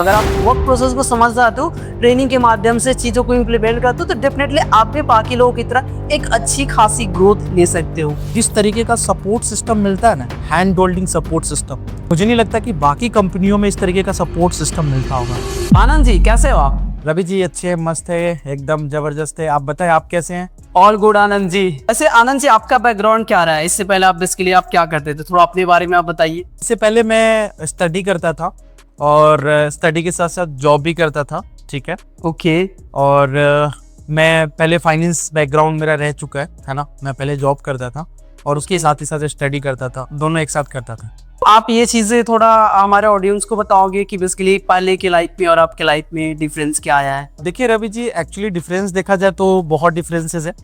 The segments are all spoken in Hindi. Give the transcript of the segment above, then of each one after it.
अगर आप वर्क प्रोसेस को समझ जाते हो, ट्रेनिंग के माध्यम से चीज़ों को इम्प्लीमेंट करते हो, तो डेफिनेटली आप भी बाकी लोगों की तरह एक अच्छी खासी ग्रोथ ले सकते हो। जिस तरीके का सपोर्ट सिस्टम मिलता है ना, हैंड होल्डिंग सपोर्ट सिस्टम, मुझे नहीं लगता कि बाकी कंपनियों में इस तरीके का सपोर्ट सिस्टम मिलता होगा। आनंद जी कैसे हो आप? रवि जी अच्छे हैं, मस्त है, एकदम जबरदस्त है। आप बताएं, आप कैसे हैं? All good Anand ji. वैसे आनंद जी आपका बैकग्राउंड क्या रहा है? इससे पहले आप बेसिकली आप क्या करते थे, थोड़ा अपने बारे में आप बताइए। इससे पहले मैं स्टडी करता था और स्टडी के साथ साथ जॉब भी करता था, ठीक है। ओके। और मैं पहले फाइनेंस बैकग्राउंड मेरा रह चुका है ना। मैं पहले जॉब करता था और उसके साथ ही साथ स्टडी करता था, दोनों एक साथ करता था। आप ये चीज़ें थोड़ा हमारे ऑडियंस को बताओगे कि बेसिकली पहले की लाइफ में और आपके लाइफ में डिफरेंस क्या आया है? देखिए रवि जी, एक्चुअली डिफरेंस देखा जाए तो बहुत डिफरेंसेस है।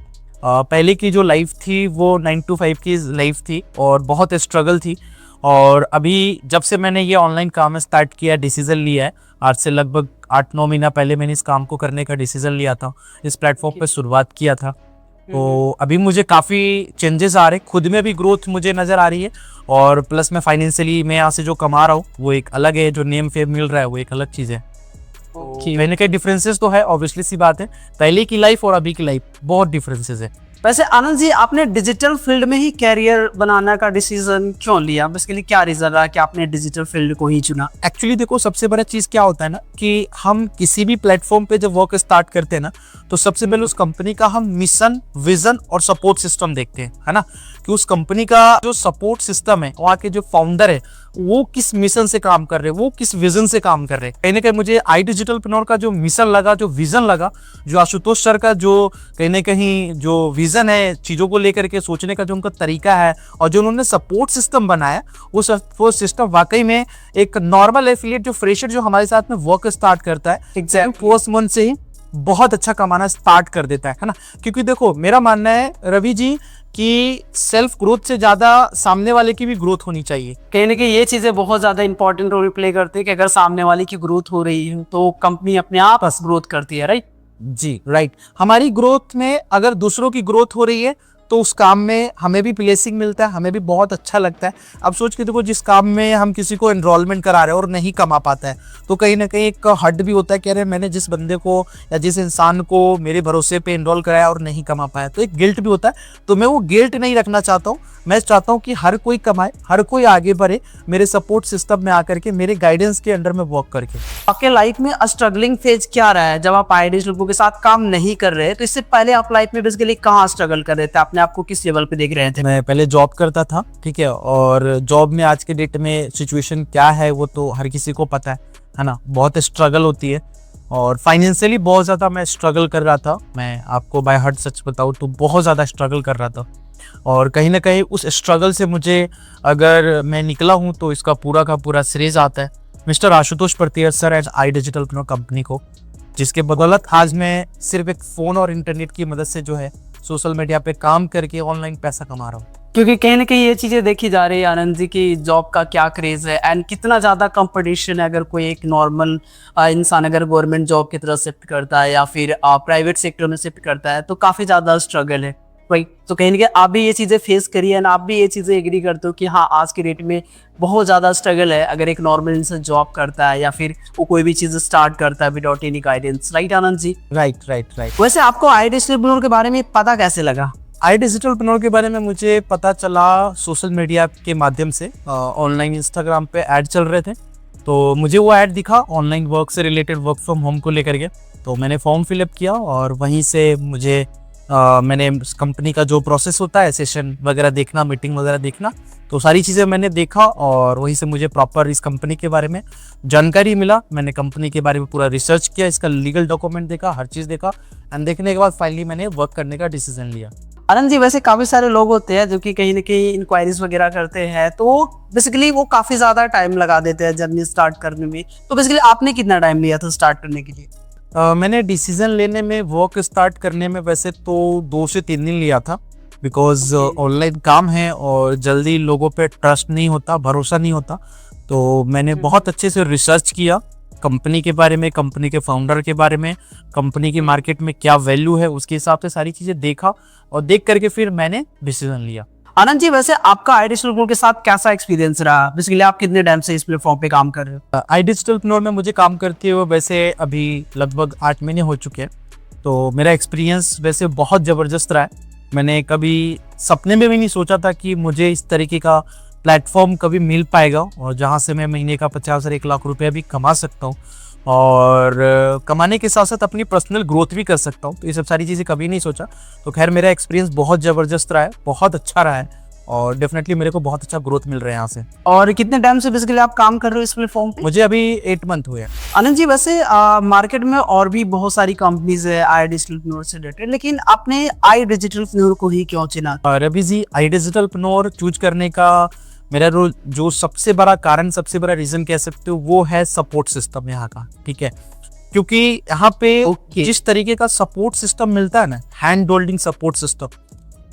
पहले की जो लाइफ थी वो 9 to 5 की लाइफ थी और बहुत स्ट्रगल थी। और अभी जब से मैंने ये ऑनलाइन काम स्टार्ट किया, डिसीजन लिया है, आज से लगभग 8-9 महीना पहले मैंने इस काम को करने का डिसीजन लिया था, इस प्लेटफॉर्म पे शुरुआत किया था। तो अभी मुझे काफ़ी चेंजेस आ रहे, खुद में भी ग्रोथ मुझे नज़र आ रही है। और प्लस मैं फाइनेंशियली मैं यहाँ से जो कमा रहा हूँ वो एक अलग है, जो नेम फेम मिल रहा है वो एक अलग चीज़ है। कहीं ना कहीं डिफरेंसेस तो है, ऑब्वियसली सी बात है। पहले की लाइफ और अभी की लाइफ बहुत डिफरेंसेस है। वैसे आनंद जी आपने डिजिटल फील्ड में ही कैरियर बनाने का डिसीजन क्यों लिया? बेसिकली क्या रीजन रहा कि आपने डिजिटल फील्ड को ही चुना? एक्चुअली देखो, सबसे बड़ा चीज़ क्या होता है ना कि हम किसी भी प्लेटफॉर्म पे जब वर्क स्टार्ट करते हैं ना, तो सबसे पहले उस कंपनी का हम मिशन, विजन और सपोर्ट सिस्टम देखते हैं, है ना। कि उस कंपनी का जो सपोर्ट सिस्टम है, वहाँ के जो फाउंडर है वो किस मिशन से काम कर रहे हैं, वो किस विजन से काम कर रहे हैं। कहीं ना कहीं मुझे आई डिजिटलप्रेन्योर का जो मिशन लगा, जो विजन लगा, जो आशुतोष सर का जो कहीं ना कहीं जो विजन है, चीज़ों को लेकर के सोचने का जो उनका तरीका है, और जो उन्होंने सपोर्ट सिस्टम बनाया, वो सपोर्ट सिस्टम वाकई में एक नॉर्मल एफिलिएट जो फ्रेशर जो हमारे साथ में वर्क स्टार्ट करता है, एग्जैम फर्स्ट मंथ से ही बहुत अच्छा कमाना स्टार्ट कर देता है ना। क्योंकि देखो, मेरा मानना है रवि जी कि सेल्फ ग्रोथ से ज्यादा सामने वाले की भी ग्रोथ होनी चाहिए। कहीं ना कहीं ये चीजें बहुत ज्यादा इंपॉर्टेंट रोल प्ले करती है कि अगर सामने वाले की ग्रोथ हो रही है तो कंपनी अपने आप ग्रोथ करती है, राइट? जी राइट। हमारी ग्रोथ में अगर दूसरों की ग्रोथ हो रही है तो उस काम में हमें भी प्लेसिंग मिलता है, हमें भी बहुत अच्छा लगता है। अब सोच के देखो, जिस काम में हम किसी को एनरोलमेंट करा रहे हैं और नहीं कमा पाता है, तो कहीं ना कहीं एक हर्ट भी होता है कि अरे मैंने जिस बंदे को या जिस इंसान को मेरे भरोसे पे एनरोल कराया और नहीं कमा पाया, तो एक गिल्ट भी होता है। तो मैं वो गिल्ट नहीं रखना चाहता हूँ। मैं चाहता हूँ कि हर कोई कमाए, हर कोई आगे बढ़े, मेरे सपोर्ट सिस्टम में आकर के, मेरे गाइडेंस के अंडर में वर्क करके। आपके लाइफ में स्ट्रगलिंग फेज क्या रहा है जब आप आईडियस लोगों के साथ काम नहीं कर रहे? तो इससे पहले आप लाइफ में बेसिकली कहाँ स्ट्रगल कर रहे थे? अपने आप को किस लेवल पे देख रहे थे? मैं पहले जॉब करता था, ठीक है। और जॉब में आज के डेट में सिचुएशन क्या है वो तो हर किसी को पता है ना। बहुत स्ट्रगल होती है और फाइनेंशियली बहुत ज़्यादा मैं स्ट्रगल कर रहा था। मैं आपको बाय हार्ट सच बताऊँ तो बहुत ज़्यादा स्ट्रगल कर रहा था। और कहीं ना कहीं उस स्ट्रगल से मुझे, अगर मैं निकला हूँ तो इसका पूरा का पूरा श्रेय आता है मिस्टर आशुतोष पर्तियर सर एट आई डिजिटलप्रेन्योर कंपनी को, जिसके बदौलत आज मैं सिर्फ एक फ़ोन और इंटरनेट की मदद से जो है सोशल मीडिया पे काम करके ऑनलाइन पैसा कमा रहा हूँ। क्योंकि कहीं ना कहीं ये चीजें देखी जा रही है आनंद जी की जॉब का क्या क्रेज है एंड कितना ज्यादा कंपटीशन है। अगर कोई एक नॉर्मल इंसान अगर गवर्नमेंट जॉब की तरफ शिफ्ट करता है या फिर प्राइवेट सेक्टर में शिफ्ट करता है तो काफी ज्यादा स्ट्रगल है, राइट? तो कहीं ना कहीं आप भी ये चीजें फेस करी है ना, आप भी ये चीजें एग्री करते हो कि हाँ आज के डेट में बहुत ज्यादा स्ट्रगल है अगर एक नॉर्मल इंसान जॉब करता है या फिर वो कोई भी चीज स्टार्ट करता है without any guidance, right Anand ji? Right. वैसे आपको आई डिजिटलप्रेन्योर के बारे में पता कैसे लगा? आई डिजिटलप्रेन्योर के बारे में मुझे पता चला सोशल मीडिया के माध्यम से। ऑनलाइन इंस्टाग्राम पे ऐड चल रहे थे, तो मुझे वो ऐड दिखा ऑनलाइन वर्क से रिलेटेड, वर्क फ्रॉम होम को लेकर के। तो मैंने फॉर्म फिलअप किया और वहीं से मुझे मैंने कंपनी का जो प्रोसेस होता है, सेशन वगैरह देखना, मीटिंग वगैरह देखना, तो सारी चीज़ें मैंने देखा और वहीं से मुझे प्रॉपर इस कंपनी के बारे में जानकारी मिला। मैंने कंपनी के बारे में पूरा रिसर्च किया, इसका लीगल डॉक्यूमेंट देखा, हर चीज़ देखा, एंड देखने के बाद फाइनली मैंने वर्क करने का डिसीजन लिया। आनंद जी वैसे काफी सारे लोग होते हैं जो कि कहीं ना कहीं इंक्वायरीज वगैरह करते हैं, तो बेसिकली वो काफी ज्यादा टाइम लगा देते हैं जर्नी स्टार्ट करने में। तो बेसिकली आपने कितना टाइम लिया था स्टार्ट करने के लिए? मैंने डिसीजन लेने में, वर्क स्टार्ट करने में वैसे तो 2 से 3 दिन लिया था, बिकॉज ऑनलाइन काम है और जल्दी लोगों पे ट्रस्ट नहीं होता, भरोसा नहीं होता। तो मैंने बहुत अच्छे से रिसर्च किया कंपनी के बारे में, कंपनी के फाउंडर के बारे में, कंपनी की मार्केट में क्या वैल्यू है, उसके हिसाब से सारी चीज़ें देखा और देख करके फिर मैंने डिसीजन लिया। आनंद जी, वैसे आपका आई डिजिटल के साथ कैसा एक्सपीरियंस रहा? बेसिकली आप कितने टाइम से इस प्लेटफॉर्म पे काम कर रहे हो? आई डिजिटल में मुझे काम करते हुए वैसे अभी लगभग 8 महीने हो चुके हैं। तो मेरा एक्सपीरियंस वैसे बहुत ज़बरदस्त रहा है। मैंने कभी सपने में भी नहीं सोचा था कि मुझे इस तरीके का प्लेटफॉर्म कभी मिल पाएगा और जहाँ से मैं महीने का 50 और 1 लाख रुपया भी कमा सकता हूँ और कमाने के साथ साथ अपनी पर्सनल ग्रोथ भी कर सकता हूँ। तो ये सब सारी चीज़ें कभी नहीं सोचा। तो खैर मेरा एक्सपीरियंस बहुत ज़बरदस्त रहा है, बहुत अच्छा रहा है और डेफिनेटली मेरे को बहुत अच्छा ग्रोथ मिल रहा है यहाँ से। और कितने टाइम से बेसिकली आप काम कर रहे हो इस प्लेटफॉर्म पे? मुझे अभी 8 मंथ हुए हैं। आनंद जी, वैसे मार्केट में और भी बहुत सारी कंपनीज है आई डिजिटल से रिलेटेड, लेकिन आपने आई डिजिटल को ही क्यों चुना? रवि जी, आई डिजिटल चूज करने का मेरा जो सबसे बड़ा कारण, सबसे बड़ा रीजन कह सकते हो, वो है सपोर्ट सिस्टम यहाँ का। ठीक है, क्योंकि यहाँ पे जिस तरीके का सपोर्ट सिस्टम मिलता है ना, हैंड होल्डिंग सपोर्ट सिस्टम,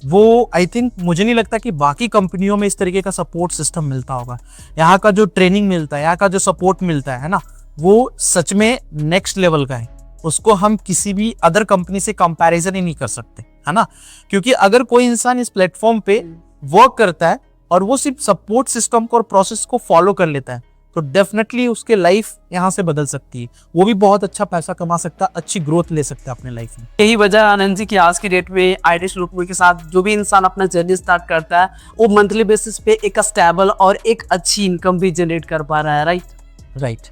वो आई थिंक मुझे नहीं लगता कि बाकी कंपनियों में इस तरीके का सपोर्ट सिस्टम मिलता होगा। यहाँ का जो ट्रेनिंग मिलता है, यहाँ का जो सपोर्ट मिलता है ना, वो सच में नेक्स्ट लेवल का है। उसको हम किसी भी अदर कंपनी से कंपैरिजन ही नहीं कर सकते, है ना। क्योंकि अगर कोई इंसान इस प्लेटफॉर्म पे वर्क करता है और वो सिर्फ सपोर्ट सिस्टम को और प्रोसेस को फॉलो कर लेता है, तो डेफिनेटली उसके लाइफ यहाँ से बदल सकती है। वो भी बहुत अच्छा पैसा कमा सकता है, अच्छी ग्रोथ ले सकता है अपने लाइफ में। यही वजह है आनंद जी कि आज की डेट में आई डिजिटल के साथ जो भी इंसान अपना जर्नी स्टार्ट करता है, वो मंथली बेसिस पे एक स्टेबल और एक अच्छी इनकम भी जनरेट कर पा रहा है। राइट।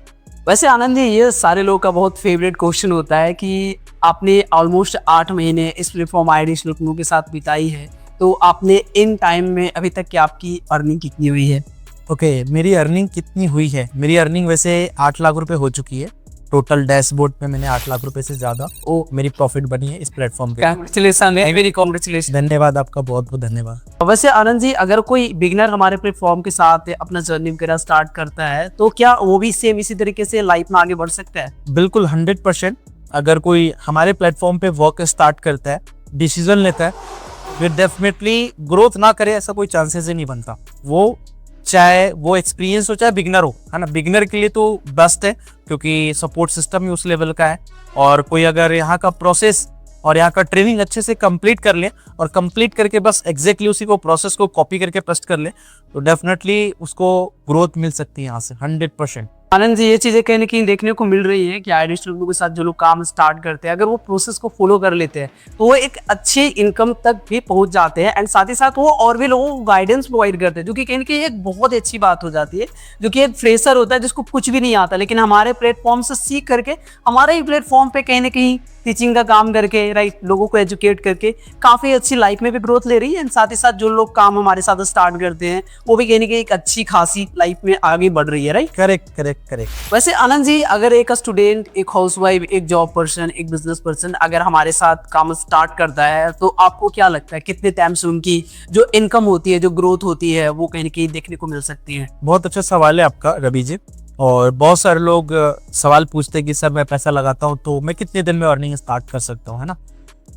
वैसे आनंद जी, ये सारे लोगों का बहुत फेवरेट क्वेश्चन होता है कि आपने ऑलमोस्ट 8 महीने इस प्लेटफॉर्म आई डिजिटल के साथ बिताई है, तो आपने इन टाइम में अभी तक की आपकी अर्निंग कितनी हुई है? ओके, मेरी अर्निंग कितनी हुई है? मेरी अर्निंग वैसे 8 लाख रुपए हो चुकी है। टोटल डैशबोर्ड पे मैंने 8 लाख रुपए से ज्यादा मेरी प्रॉफिट बनी है इस प्लेटफॉर्म पे। Congratulation, very congratulation. धन्यवाद, आपका बहुत बहुत धन्यवाद। वैसे आनंद जी, अगर कोई बिगिनर हमारे प्लेटफॉर्म के साथ अपना जर्नी वगैरह स्टार्ट करता है, तो क्या वो भी सेम इसी तरीके से लाइफ में आगे बढ़ सकता है? बिल्कुल 100%। अगर कोई हमारे प्लेटफॉर्म पे वर्क स्टार्ट करता है, डिसीजन लेता है, फिर डेफिनेटली ग्रोथ ना करे ऐसा कोई चांसेस ही नहीं बनता। वो चाहे वो एक्सपीरियंस हो चाहे बिगनर हो, है ना। बिगनर के लिए तो बेस्ट है क्योंकि सपोर्ट सिस्टम ही उस लेवल का है। और कोई अगर यहाँ का प्रोसेस और यहाँ का ट्रेनिंग अच्छे से कंप्लीट कर ले और कंप्लीट करके बस एग्जैक्टली उसी को प्रोसेस को कॉपी करके पेस्ट कर ले, तो डेफिनेटली उसको ग्रोथ मिल सकती है यहाँ से 100%। आनंद जी, ये चीजें कहीं ना कहीं देखने को मिल रही है कि आई डिजिटल के साथ जो लोग काम स्टार्ट करते हैं, अगर वो प्रोसेस को फॉलो कर लेते हैं तो वो एक अच्छे इनकम तक भी पहुंच जाते हैं, एंड साथ ही साथ वो और भी लोगों को गाइडेंस प्रोवाइड करते हैं, जो कि कहीं ना कहीं एक बहुत अच्छी बात हो जाती है। जो कि एक फ्रेशर होता है जिसको कुछ भी नहीं आता, लेकिन हमारे प्लेटफॉर्म से सीख करके हमारे ही प्लेटफॉर्म पे कहीं ना कहीं टीचिंग का काम करके, राइट, लोगों को एजुकेट करके काफी अच्छी लाइफ में भी ग्रोथ ले रही है। एंड साथ ही साथ जो लोग काम हमारे साथ स्टार्ट करते हैं, वो भी कहीं ना कहीं एक अच्छी खासी लाइफ में आगे बढ़ रही है। Right, correct. वैसे आनंद जी, अगर एक स्टूडेंट, एक हाउसवाइफ, एक जॉब पर्सन, एक बिजनेस पर्सन अगर हमारे साथ काम स्टार्ट करता है, तो आपको क्या लगता है कितने टाइम से उनकी जो इनकम होती है, जो ग्रोथ होती है, वो कहीं ना कहीं देखने को मिल सकती है? बहुत अच्छा सवाल है आपका रवि जी। और बहुत सारे लोग सवाल पूछते हैं कि सर मैं पैसा लगाता हूँ तो मैं कितने दिन में अर्निंग स्टार्ट कर सकता हूँ, है ना।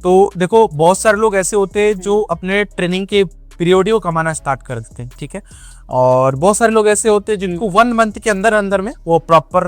तो देखो, बहुत सारे लोग ऐसे होते हैं जो अपने ट्रेनिंग के पीरियड को कमाना स्टार्ट कर देते हैं, ठीक है। और बहुत सारे लोग ऐसे होते हैं जिनको 1 मंथ के अंदर में वो प्रॉपर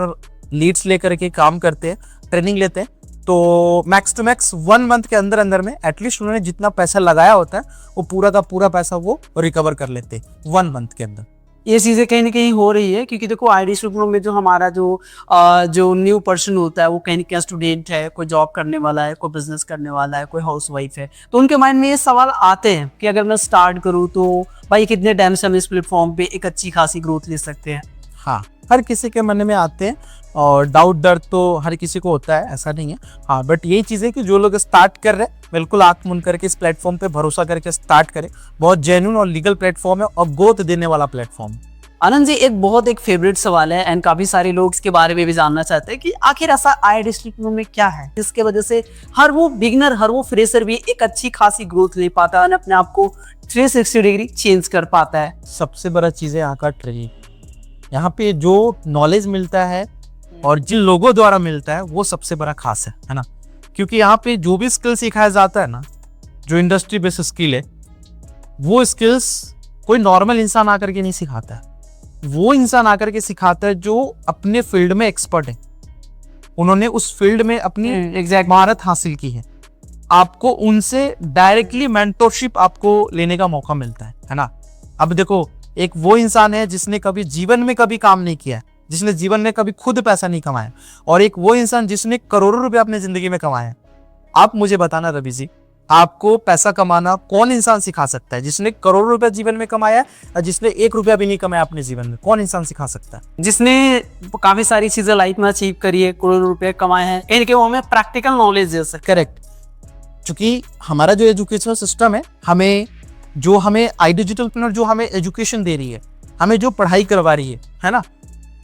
लीड्स लेकर के काम करते हैं, ट्रेनिंग लेते हैं, तो मैक्स टू मैक्स 1 मंथ के अंदर में एटलीस्ट उन्होंने जितना पैसा लगाया होता है वो पूरा का पूरा पैसा वो रिकवर कर लेते हैं 1 मंथ के अंदर। ये चीज़ें कहीं ना कहीं हो रही है, क्योंकि देखो आई डिजिटल में जो हमारा जो न्यू पर्सन होता है, वो कहीं ना कहीं स्टूडेंट है, कोई जॉब करने वाला है, कोई बिजनेस करने वाला है, कोई हाउसवाइफ है, तो उनके माइंड में ये सवाल आते हैं कि अगर मैं स्टार्ट करूँ तो भाई कितने टाइम से हम इस प्लेटफॉर्म पे एक अच्छी खासी ग्रोथ ले सकते हैं? हाँ, हर किसी के मन में आते हैं और डाउट डर तो हर किसी को होता है, ऐसा नहीं है। हाँ, बट यही चीज़ है कि जो लोग स्टार्ट कर रहे हैं, बिल्कुल आंख मूंद करके इस प्लेटफॉर्म पे भरोसा करके स्टार्ट करें। बहुत जेन्युइन और लीगल प्लेटफॉर्म है और ग्रोथ देने वाला प्लेटफॉर्म है। आनंद जी, एक फेवरेट सवाल है एंड काफी सारे लोग इसके बारे में भी जानना चाहते हैं कि आखिर ऐसा आई डिजिटल में क्या है जिसके वजह से हर वो बिगनर, हर वो फ्रेशर भी एक अच्छी खासी ग्रोथ ले पाता है और अपने आप को 360 डिग्री चेंज कर पाता है? सबसे बड़ा चीज़ है यहाँ का ट्रेनिंग। यहाँ पे जो नॉलेज मिलता है और जिन लोगों द्वारा मिलता है वो सबसे बड़ा खास है ना। क्योंकि यहाँ पे जो भी स्किल सिखाया जाता है ना, जो इंडस्ट्री बेस्ड स्किल है, वो स्किल्स कोई नॉर्मल इंसान आकर के नहीं सिखाता है। वो इंसान आकर के सिखाता है जो अपने फील्ड में एक्सपर्ट है, उन्होंने उस फील्ड में अपनी एग्जैक्ट महारत हासिल की है। आपको उनसे डायरेक्टली मेंटरशिप आपको लेने का मौका मिलता है ना। अब देखो, एक वो इंसान है जिसने कभी जीवन में कभी काम नहीं किया है, जिसने जीवन में कभी खुद पैसा नहीं कमाया, और एक वो इंसान जिसने करोड़ों रुपए अपने जिंदगी में कमाए हैं। आप मुझे बताना रवि जी, आपको पैसा कमाना कौन इंसान सिखा सकता है? जिसने करोड़ों रुपए जीवन में कमाया है और जिसने 1 रुपया भी नहीं कमाया अपने जीवन में, कौन इंसान सिखा सकता है? जिसने काफी सारी चीजें लाइफ में अचीव करी है, करोड़ों रुपए कमाए हैं, इनके वो हमें प्रैक्टिकल नॉलेज दे सकते। करेक्ट। क्योंकि हमारा जो एजुकेशन सिस्टम है, हमें आई डिजिटल प्लेनर जो हमें एजुकेशन दे रही है, हमें जो पढ़ाई करवा रही है ना,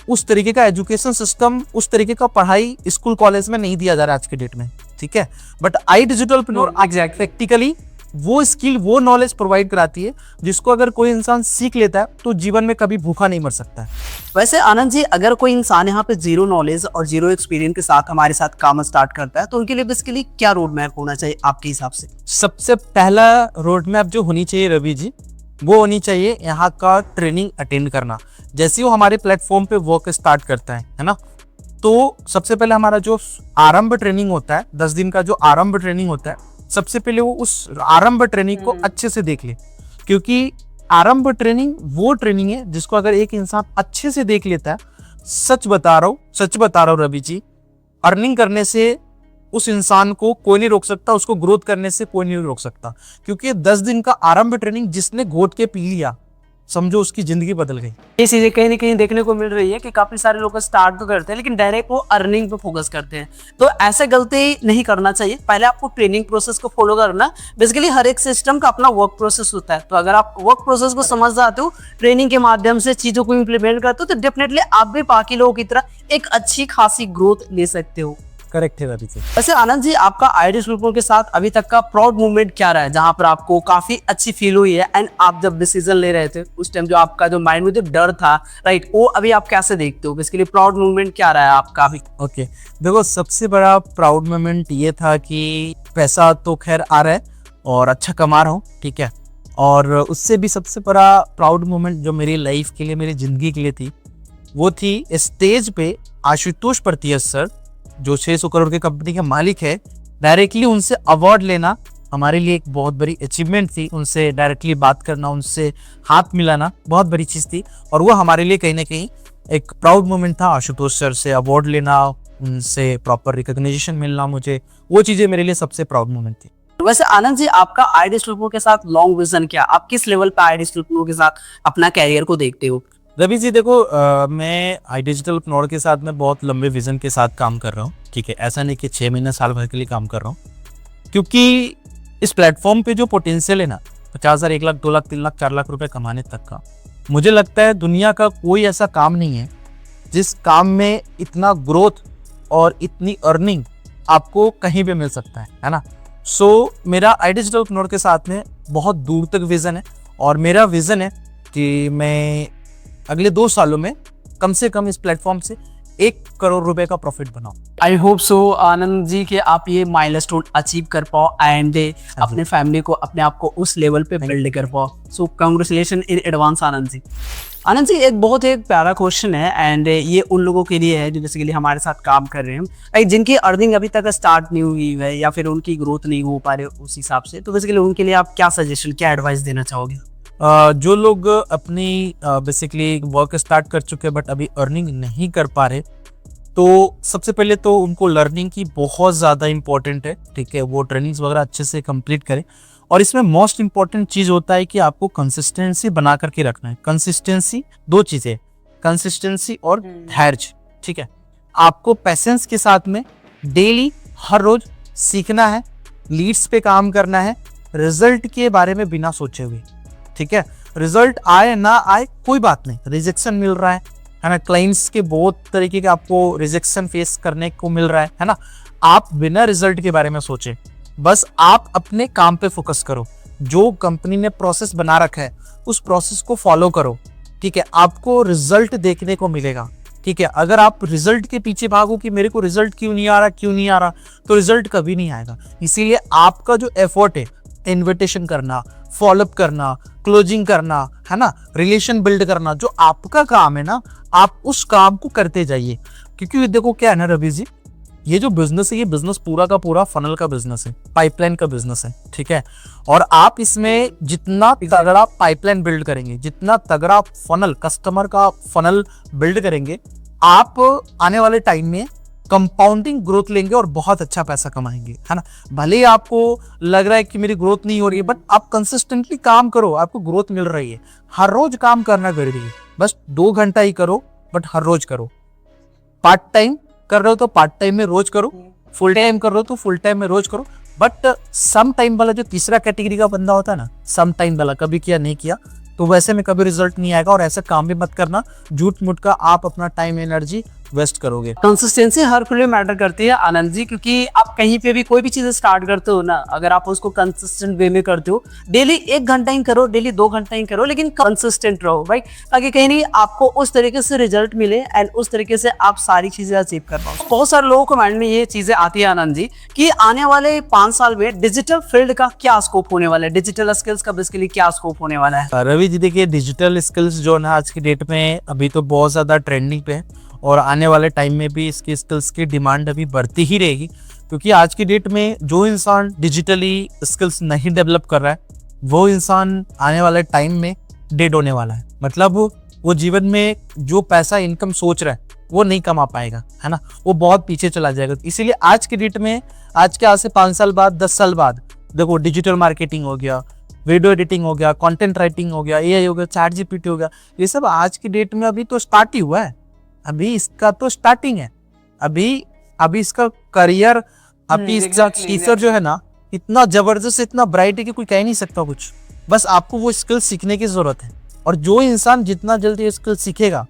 उस तरीके का एजुकेशन सिस्टम, उस तरीके का पढ़ाई स्कूल कॉलेज में नहीं दिया जा रहा आज के डेट में, ठीक है। But I digital planar practically वो स्किल, वो नॉलेज प्रोवाइड कराती है जिसको अगर कोई इंसान सीख लेता है तो जीवन में कभी भूखा नहीं मर सकता है। वैसे आनंद जी, अगर कोई इंसान यहाँ पे जीरो नॉलेज और जीरो एक्सपीरियंस के साथ हमारे साथ काम स्टार्ट करता है तो उनके लिए बेसिकली क्या रोड मैप होना चाहिए आपके हिसाब से? सबसे पहला रोड मैप जो होनी चाहिए रवि जी, वो होनी चाहिए यहाँ का ट्रेनिंग अटेंड करना। जैसे ही वो हमारे प्लेटफॉर्म पे वर्क स्टार्ट करता है ना, तो सबसे पहले हमारा जो आरंभ ट्रेनिंग होता है, 10 दिन का जो आरंभ ट्रेनिंग होता है, सबसे पहले वो उस आरंभ ट्रेनिंग को अच्छे से देख ले। क्योंकि आरंभ ट्रेनिंग वो ट्रेनिंग है जिसको अगर एक इंसान अच्छे से देख लेता है, सच बता रहा हूँ रवि जी, अर्निंग करने से उस इंसान को कोई नहीं रोक सकता, उसको ग्रोथ करने से कोई नहीं रोक सकता। क्योंकि 10 दिन का आरंभ ट्रेनिंग जिसने घोट के पी लिया, समझो उसकी जिंदगी बदल गई। ये चीजें कहीं ना कहीं देखने को मिल रही है कि काफी सारे लोग स्टार्ट तो करते हैं लेकिन डायरेक्ट वो अर्निंग पे फोकस करते हैं। तो ऐसे गलती नहीं करना चाहिए। पहले आपको ट्रेनिंग प्रोसेस को फॉलो करना। बेसिकली हर एक सिस्टम का अपना वर्क प्रोसेस होता है, तो अगर आप वर्क प्रोसेस को समझ जाते हो, ट्रेनिंग के माध्यम से चीजों को इम्प्लीमेंट करते हो, तो डेफिनेटली आप भी बाकी लोगों की तरह एक अच्छी खासी ग्रोथ ले सकते हो। करेक्ट है रवि जी। वैसे आनंद जी, आपका आईडी स्कूल के साथ अभी तक का प्राउड मोमेंट क्या रहा है जहां पर आपको काफी अच्छी फील हुई है? एंड आप जब डिसीजन ले रहे थे उस टाइम जो आपका जो माइंड में जो डर था, राइट, वो अभी आप कैसे देखते हो? बेसिकली प्राउड मोमेंट क्या रहा है आपका अभी? ओके, देखो, सबसे बड़ा प्राउड मोमेंट ये था कि पैसा तो खैर आ रहा है और अच्छा कमा रहा हूँ, ठीक है। और उससे भी सबसे बड़ा प्राउड मोमेंट जो मेरी लाइफ के लिए, मेरी जिंदगी के लिए थी, वो थी स्टेज पे आशुतोष प्रतियस सर, जो 600 करोड़ के कंपनी के मालिक है, डायरेक्टली उनसे अवार्ड लेना हमारे लिए एक बहुत बड़ी अचीवमेंट थी। उनसे डायरेक्टली बात करना, उनसे हाथ मिलाना बहुत बड़ी चीज़ थी, और वो हमारे लिए कहीं ना कहीं एक प्राउड मोमेंट था। आशुतोष सर से अवार्ड लेना, उनसे प्रॉपर रिकॉग्निशन मिलना, मुझे वो चीज़ें मेरे लिए सबसे प्राउड मोमेंट थी। वैसे आनंद जी, आपका आईडी स्कूल के साथ लॉन्ग विजन क्या? आप किस लेवल पे आईडी स्कूल के साथ अपना कैरियर को देखते हो? रवि जी, देखो, मैं आई डिजिटल प्लेनर के साथ में बहुत लंबे विजन के साथ काम कर रहा हूँ, ठीक है। ऐसा नहीं कि 6 महीने साल भर के लिए काम कर रहा हूँ, क्योंकि इस प्लेटफॉर्म पे जो पोटेंशियल है ना, 50,000, 1 लाख, 2 लाख, 3 लाख, 4 लाख रुपए कमाने तक का, मुझे लगता है दुनिया का कोई ऐसा काम नहीं है जिस काम में इतना ग्रोथ और इतनी अर्निंग आपको कहीं पे मिल सकता है ना। सो मेरा आई डिजिटल प्लेनर के साथ में बहुत दूर तक विजन है, और मेरा विजन है कि मैं अगले 2 सालों में कम से कम इस प्लेटफॉर्म से 1 करोड़ रुपए का प्रॉफिट बनाओ। I hope so Anand ji कि आप ये माइलस्टोन अचीव कर पाओ एंड अपने फैमिली को, अपने आप को उस लेवल पे बिल्ड कर पाओ। सो congratulation in advance Anand ji. Anand ji, एक बहुत एक प्यारा क्वेश्चन है एंड ये उन लोगों के लिए है जो बेसिकली हमारे साथ काम कर रहे हैं, जिनकी अर्निंग अभी तक स्टार्ट नहीं हुई है या फिर उनकी ग्रोथ नहीं हो पा रही उस हिसाब से, तो बेसिकली उनके लिए आप क्या सजेशन, क्या एडवाइस देना चाहोगे? जो लोग अपनी बेसिकली वर्क स्टार्ट कर चुके हैं बट अभी अर्निंग नहीं कर पा रहे, तो सबसे पहले तो उनको लर्निंग की बहुत ज़्यादा इंपॉर्टेंट है, ठीक है। वो ट्रेनिंग्स वगैरह अच्छे से कंप्लीट करें, और इसमें मोस्ट इंपॉर्टेंट चीज़ होता है कि आपको कंसिस्टेंसी बना करके रखना है। कंसिस्टेंसी 2 चीज़ें, कंसिस्टेंसी और धैर्य, ठीक है। आपको पैसेंस के साथ में डेली हर रोज सीखना है, लीड्स पे काम करना है, रिजल्ट के बारे में बिना सोचे हुए, ठीक है। रिजल्ट आए ना आए कोई बात नहीं, रिजेक्शन मिल रहा है ना, क्लाइंट्स के बहुत तरीके के आपको रिजेक्शन फेस करने को मिल रहा है ना। आप बिना रिजल्ट के बारे में सोचे, बस आप अपने काम पे फोकस करो। जो कंपनी ने प्रोसेस बना रखा है उस प्रोसेस को फॉलो करो, ठीक है। आपको रिजल्ट देखने को मिलेगा, ठीक है। अगर आप रिजल्ट के पीछे भागो कि मेरे को रिजल्ट क्यों नहीं आ रहा, तो रिजल्ट कभी नहीं आएगा। इसीलिए आपका जो एफर्ट है, इन्विटेशन करना, फॉलोअप करना, क्लोजिंग करना, है ना, रिलेशन बिल्ड करना, जो आपका काम है ना, आप उस काम को करते जाइए। क्योंकि देखो क्या है ना रवि जी, ये जो बिजनेस है, ये बिजनेस पूरा का पूरा फनल का बिजनेस है, पाइपलाइन का बिजनेस है, ठीक है। और आप इसमें जितना तगड़ा पाइपलाइन बिल्ड करेंगे, जितना तगड़ा फनल, कस्टमर का फनल बिल्ड करेंगे, आप आने वाले टाइम में कंपाउंडिंग ग्रोथ लेंगे और बहुत अच्छा पैसा कमाएंगे, है ना। भले ही आपको लग रहा है कि मेरी ग्रोथ नहीं हो रही है, बट आप कंसिस्टेंटली काम करो, आपको ग्रोथ मिल रही है। हर रोज काम करना जरूरी है, बस 2 घंटा ही करो, बट हर रोज करो। पार्ट टाइम कर रहे हो तो पार्ट टाइम में रोज करो, फुल टाइम कर रहे हो तो फुल टाइम में रोज करो। बट सम टाइम वाला जो तीसरा कैटेगरी का बंदा होता है ना, सम टाइम वाला, कभी किया नहीं किया, तो वैसे में कभी रिजल्ट नहीं आएगा। और ऐसा काम भी मत करना झूठ मूठ का आप अपना टाइम एनर्जी वेस्ट करोगे। कंसिस्टेंसी हर फील्ड में मैटर करती है आनंद जी, क्योंकि आप कहीं पे भी कोई भी चीज स्टार्ट करते हो ना, अगर आप उसको कंसिस्टेंट वे में करते हो, डेली 1 घंटा ही करो, डेली 2 घंटा ही करो, लेकिन कंसिस्टेंट रहो भाई, ताकि कहीं नहीं आपको उस तरीके से रिजल्ट मिले एंड उस तरीके से आप सारी चीजें अचीव कर पाओ। बहुत सारे लोगों को माइंड में ये चीजें आती है आनंद जी कि आने वाले 5 साल में डिजिटल फील्ड का क्या स्कोप होने वाला है, डिजिटल स्किल्स का बेसिकली क्या स्कोप होने वाला है। रवि जी देखिए, डिजिटल स्किल्स जो है आज की डेट में अभी तो बहुत ज्यादा ट्रेंडिंग पे है, और आने वाले टाइम में भी इसकी स्किल्स की डिमांड अभी बढ़ती ही रहेगी। क्योंकि आज की डेट में जो इंसान डिजिटली स्किल्स नहीं डेवलप कर रहा है, वो इंसान आने वाले टाइम में डेड होने वाला है। मतलब वो जीवन में जो पैसा इनकम सोच रहा है वो नहीं कमा पाएगा, है ना, वो बहुत पीछे चला जाएगा। इसीलिए आज की डेट में, आज के आज से 5 साल बाद, 10 साल बाद देखो, डिजिटल मार्केटिंग हो गया, वीडियो एडिटिंग हो गया, कंटेंट राइटिंग हो गया, एआई हो गया, चैट जीपीटी हो गया, ये सब आज की डेट में अभी तो स्टार्ट ही हुआ है, अभी इसका तो स्टार्टिंग है। अभी इसका करियर, अभी इसका फ्यूचर जो है ना, इतना जबरदस्त, इतना ब्राइट है कि कोई कह नहीं सकता कुछ। बस आपको वो स्किल सीखने की जरूरत है, और जो इंसान जितना जल्दी स्किल सीखेगा,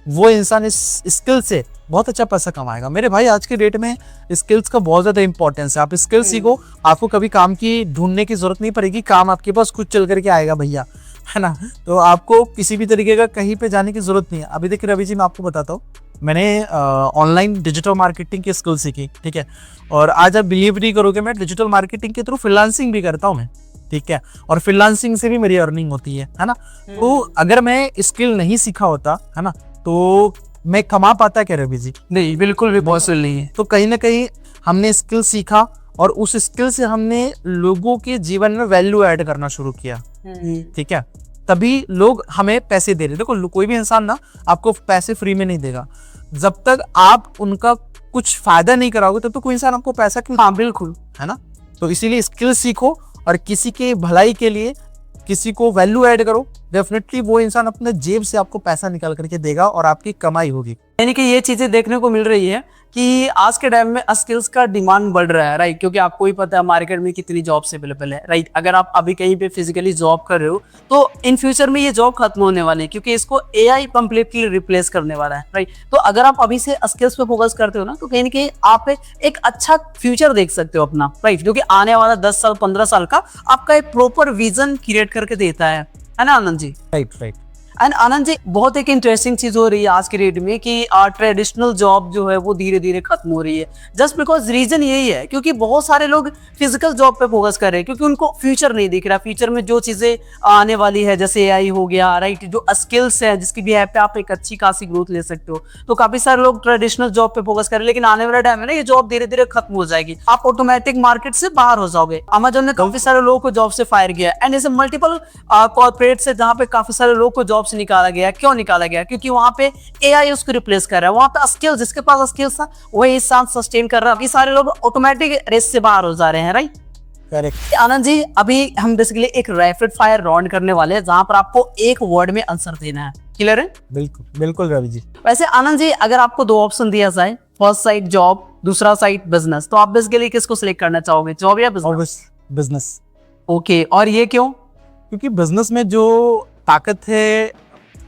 वो इंसान इस स्किल से बहुत अच्छा पैसा कमाएगा। मेरे भाई, आज के डेट में स्किल्स का बहुत ज्यादा इंपॉर्टेंस है। आप स्किल सीखो, आपको कभी काम की ढूंढने की जरूरत नहीं पड़ेगी, काम आपके पास खुद चल करके आएगा भैया, है ना। तो आपको किसी भी तरीके का कहीं पे जाने की जरूरत नहीं है। अभी देखिए रवि जी, मैं आपको बताता हूँ, मैंने ऑनलाइन डिजिटल मार्केटिंग की स्किल सीखी, ठीक है। और आज आप बिलीव नहीं करोगे, मैं डिजिटल मार्केटिंग के थ्रू फ्रीलांसिंग भी करता हूँ मैं, ठीक है। और फ्रीलांसिंग से भी मेरी अर्निंग होती है ना। तो अगर मैं स्किल नहीं सीखा होता, है ना, तो मैं कमा पाता क्या रवि जी? नहीं, बिल्कुल भी पॉसिबल नहीं है। तो कहीं ना कहीं हमने स्किल सीखा, और उस स्किल से हमने लोगों के जीवन में वैल्यू ऐड करना शुरू किया, ठीक है। तभी लोग हमें पैसे दे रहे। देखो, कोई भी इंसान ना आपको पैसे फ्री में नहीं देगा। जब तक आप उनका कुछ फायदा नहीं कराओगे, तब तो कोई इंसान आपको पैसा क्यों? हाँ बिल्कुल, है ना। तो इसीलिए स्किल सीखो, और किसी के भलाई के लिए किसी को वैल्यू ऐड करो, डेफिनेटली वो इंसान अपने जेब से आपको पैसा निकाल करके देगा, और आपकी कमाई होगी। यानी कि ये चीजें देखने को मिल रही है कि आज के टाइम में स्किल्स का डिमांड बढ़ रहा है, राइट। क्योंकि आपको ही पता है मार्केट में कितनी जॉब्स अवेलेबल है, राइट। अगर आप अभी कहीं पे फिजिकली जॉब कर रहे हो, तो इन फ्यूचर में ये जॉब खत्म होने वाली है, क्योंकि इसको एआई कंप्लीटली रिप्लेस करने वाला है, राइट। तो अगर आप अभी से स्किल्स पे फोकस करते हो ना, तो कहीं ना कहीं आप एक अच्छा फ्यूचर देख सकते हो अपना, राइट, जो कि आने वाला 10 साल 15 साल का आपका एक प्रॉपर विजन क्रिएट करके देता है ना आनंद जी? राइट। एंड आनंद जी, बहुत एक इंटरेस्टिंग चीज हो रही है आज के डेट में कि ट्रेडिशनल जॉब जो है वो धीरे धीरे खत्म हो रही है। जस्ट बिकॉज रीजन यही है क्योंकि बहुत सारे लोग फिजिकल जॉब पे फोकस कर रहे हैं, क्योंकि उनको फ्यूचर नहीं दिख रहा। फ्यूचर में जो चीजें आने वाली है, जैसे एआई हो गया, राइट, जो स्किल्स है जिसकी भी ऐप पे आप एक अच्छी खासी ग्रोथ ले सकते हो, तो काफी सारे लोग ट्रेडिशनल जॉब पे फोकस कर रहे हैं। लेकिन आने वाला टाइम है ना, ये जॉब धीरे धीरे खत्म हो जाएगी, आप ऑटोमेटिक मार्केट से बाहर हो जाओगे। अमेजोन ने काफी सारे लोगों को जॉब से फायर किया, एंड ऐसे मल्टीपल कॉर्पोरेट से जहाँ पे काफी सारे लोगों को जॉब से निकाला गया। क्यों निकाला गया? क्योंकि वहां पे एआई उसको रिप्लेस कर रहा है। वहां पे स्किल, जिसके पास स्किल्स था वही इंसान सस्टेन कर रहा है। अभी सारे लोग ऑटोमेटिक रेस से बाहर हो जा रहे हैं, राइट। करेक्ट। आनंद जी, अभी हम बेसिकली एक रैपिड फायर राउंड करने वाले हैं, जहां पर आपको एक वर्ड में आंसर देना है। क्लियर है? बिल्कुल बिल्कुल रवि जी। वैसे आनंद जी, अगर आपको 2 ऑप्शन दिया जाए, फर्स्ट साइड जॉब, दूसरा साइड बिजनेस, तो आप बेसिकली किसको सिलेक्ट करना चाहोगे, जॉब या बिजनेस? बिजनेस। ओके, और ये क्यों? क्योंकि बिजनेस में जो ताकत है,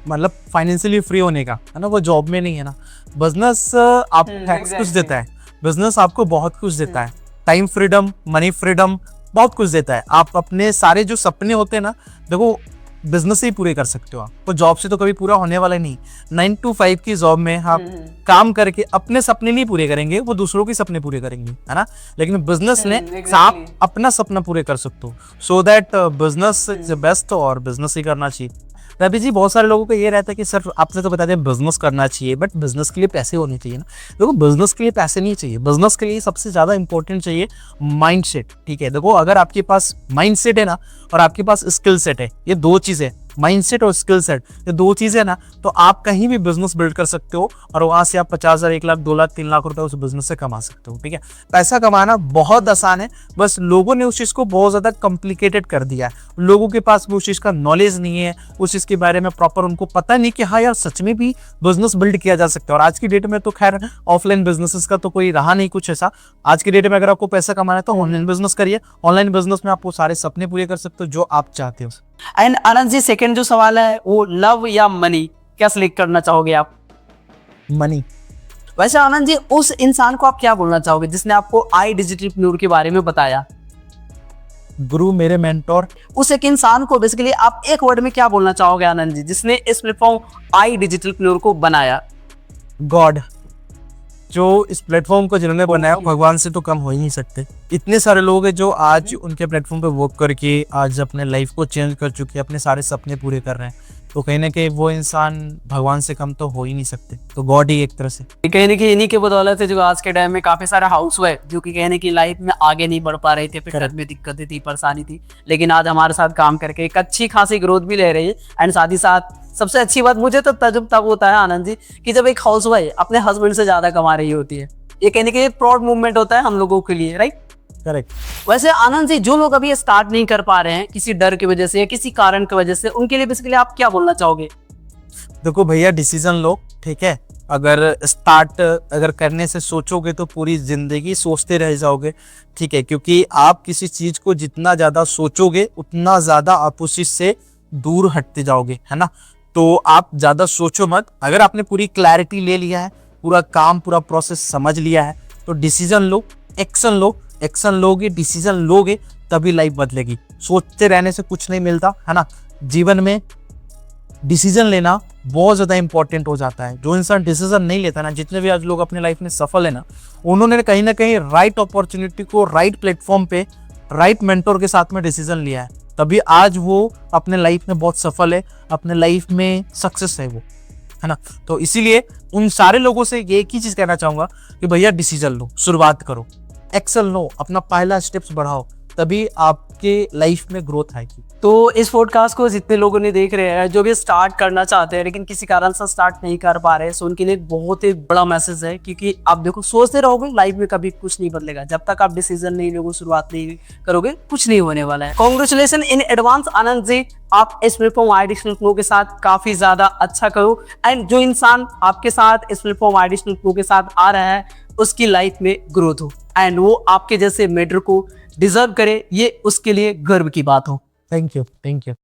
मतलब फाइनेंशियली फ्री होने का, है ना, वो जॉब में नहीं है ना। बिजनेस आपको कुछ देता है, बिजनेस आपको बहुत कुछ देता है, टाइम फ्रीडम, मनी फ्रीडम, बहुत कुछ देता है। आप अपने सारे जो सपने होते हैं ना, देखो बिजनेस से ही पूरे कर सकते हो आप, तो जॉब से तो कभी पूरा होने वाला नहीं। 9 to 5 की जॉब में आप काम करके अपने सपने नहीं पूरे करेंगे, वो दूसरों के सपने पूरे करेंगे, है ना। लेकिन बिजनेस में आप अपना सपना पूरे कर सकते हो। So that business is best, और बिजनेस ही करना चाहिए। रवि जी, बहुत सारे लोगों को ये रहता है कि सर आपने तो बता दिया बिजनेस करना चाहिए, बट बिजनेस के लिए पैसे होने चाहिए ना। देखो, बिजनेस के लिए पैसे नहीं चाहिए, बिजनेस के लिए सबसे ज्यादा इंपॉर्टेंट चाहिए माइंडसेट। ठीक है, देखो अगर आपके पास माइंडसेट है ना और आपके पास स्किल सेट है, ये दो चीजें, माइंडसेट और स्किल सेट, ये दो चीजें ना, तो आप कहीं भी बिजनेस बिल्ड कर सकते हो और वहां से आप 50,000, 1 लाख, 2 लाख, 3 लाख रुपए उस बिजनेस से कमा सकते हो। ठीक है, पैसा कमाना बहुत आसान है, बस लोगों ने उस चीज को बहुत ज्यादा कॉम्प्लिकेटेड कर दिया है। लोगों के पास उस चीज का नॉलेज नहीं है, उस चीज के बारे में प्रॉपर उनको पता नहीं कि हाँ यार सच में भी बिजनेस बिल्ड किया जा सकता है। और आज की डेट में तो खैर ऑफलाइन बिजनेसेस का तो कोई रहा नहीं कुछ ऐसा। आज की डेट में अगर आपको पैसा कमाना है तो ऑनलाइन बिजनेस करिए। ऑनलाइन बिजनेस में आप वो सारे सपने पूरे कर सकते हो जो आप चाहते हो। एंड आनंद जी, सेकंड जो सवाल है वो लव या मनी, क्या सिलेक्ट करना चाहोगे आप? मनी। वैसे आनंद जी, उस इंसान को आप क्या बोलना चाहोगे जिसने आपको iDigitalpreneur के बारे में बताया? गुरु, मेरे मेंटोर। उस एक इंसान को बेसिकली आप एक वर्ड में क्या बोलना चाहोगे आनंद जी, जिसने इस प्लेटफॉर्म iDigitalpreneur को बनाया? गॉड। जो इस प्लेटफॉर्म को जिन्होंने बनाया भगवान से तो कम हो ही नहीं सकते। इतने सारे लोग हैं जो आज उनके प्लेटफॉर्म पे वर्क करके आज अपने लाइफ को चेंज कर चुके हैं, अपने सारे सपने पूरे कर रहे हैं, तो कहीं ना कहीं वो इंसान भगवान से कम तो हो ही नहीं सकते। तो गॉड ही एक तरह से। कहीं ना कहीं इन्हीं के बदौलत है जो आज के टाइम में काफी सारे हाउसवाइफ जो कि कहने की लाइफ में आगे नहीं बढ़ पा रहे थे, फिर घर में दिक्कतें थी, परेशानी थी, लेकिन आज हमारे साथ काम करके एक अच्छी खासी ग्रोथ भी ले रही है। एंड साथ ही साथ सबसे अच्छी बात मुझे तो तजुब तब होता है आनंद जी कि जब एक हाउसवाइफ अपने हस्बैंड से ज्यादा कमा रही होती है। ये कहने के प्राउड मूवमेंट होता है हम लोगों के लिए, राइट? करेक्ट। वैसे आनंद जी, जो लोग अभी स्टार्ट नहीं कर पा रहे हैं किसी डर की वजह से या किसी कारण की वजह से, उनके लिए बेसिकली आप क्या बोलना चाहोगे? देखो भैया, डिसीजन लो। ठीक है, अगर स्टार्ट अगर करने से सोचोगे तो पूरी जिंदगी सोचते रह जाओगे। ठीक है, क्योंकि आप किसी चीज को जितना ज्यादा सोचोगे उतना ज्यादा आप उस चीज से दूर हटते जाओगे, है ना। तो आप ज्यादा सोचो मत। अगर आपने पूरी क्लैरिटी ले लिया है, पूरा काम पूरा प्रोसेस समझ लिया है, तो डिसीजन लो, एक्शन लो। एक्शन लोगे, डिसीजन लोगे, तभी लाइफ बदलेगी। सोचते रहने से कुछ नहीं मिलता, है ना। जीवन में डिसीजन लेना बहुत ज्यादा इंपॉर्टेंट हो जाता है। जो इंसान डिसीजन नहीं लेता ना, जितने भी आज लोग अपने लाइफ में सफल है ना, उन्होंने कहीं ना कहीं राइट अपॉर्चुनिटी को राइट प्लेटफॉर्म पे राइट मेंटोर के साथ में डिसीजन लिया है, तभी आज वो अपने लाइफ में बहुत सफल है, अपने लाइफ में सक्सेस है वो, है ना। तो इसीलिए उन सारे लोगों से एक ही चीज कहना चाहूंगा कि भैया डिसीजन लो, शुरुआत करो, एक्शन लो, अपना पहला स्टेप्स बढ़ाओ, तभी आपके लाइफ में ग्रोथ आएगी। तो इस पॉडकास्ट को जितने लोगों ने देख रहे हैं, जो भी स्टार्ट करना चाहते हैं लेकिन किसी कारण से स्टार्ट नहीं कर पा रहे हैं, सो उनके लिए एक बहुत ही बड़ा मैसेज है। क्योंकि आप देखो, सोचते रहोगे लाइफ में कभी कुछ नहीं बदलेगा। जब तक आप डिसीजन नहीं लोगे, शुरुआत नहीं करोगे, कुछ नहीं होने वाला है। Congratulation in advance Anand ji, आप इस प्लेटफॉर्म iDigitalpreneur के साथ काफी ज्यादा अच्छा करो। एंड जो इंसान आपके साथ इस प्लेटफॉर्म iDigitalpreneur के साथ आ रहा है, उसकी लाइफ में ग्रोथ हो एंड वो आपके जैसे मेंटर को डिजर्व करे, ये उसके लिए गर्व की बात हो। Thank you, thank you.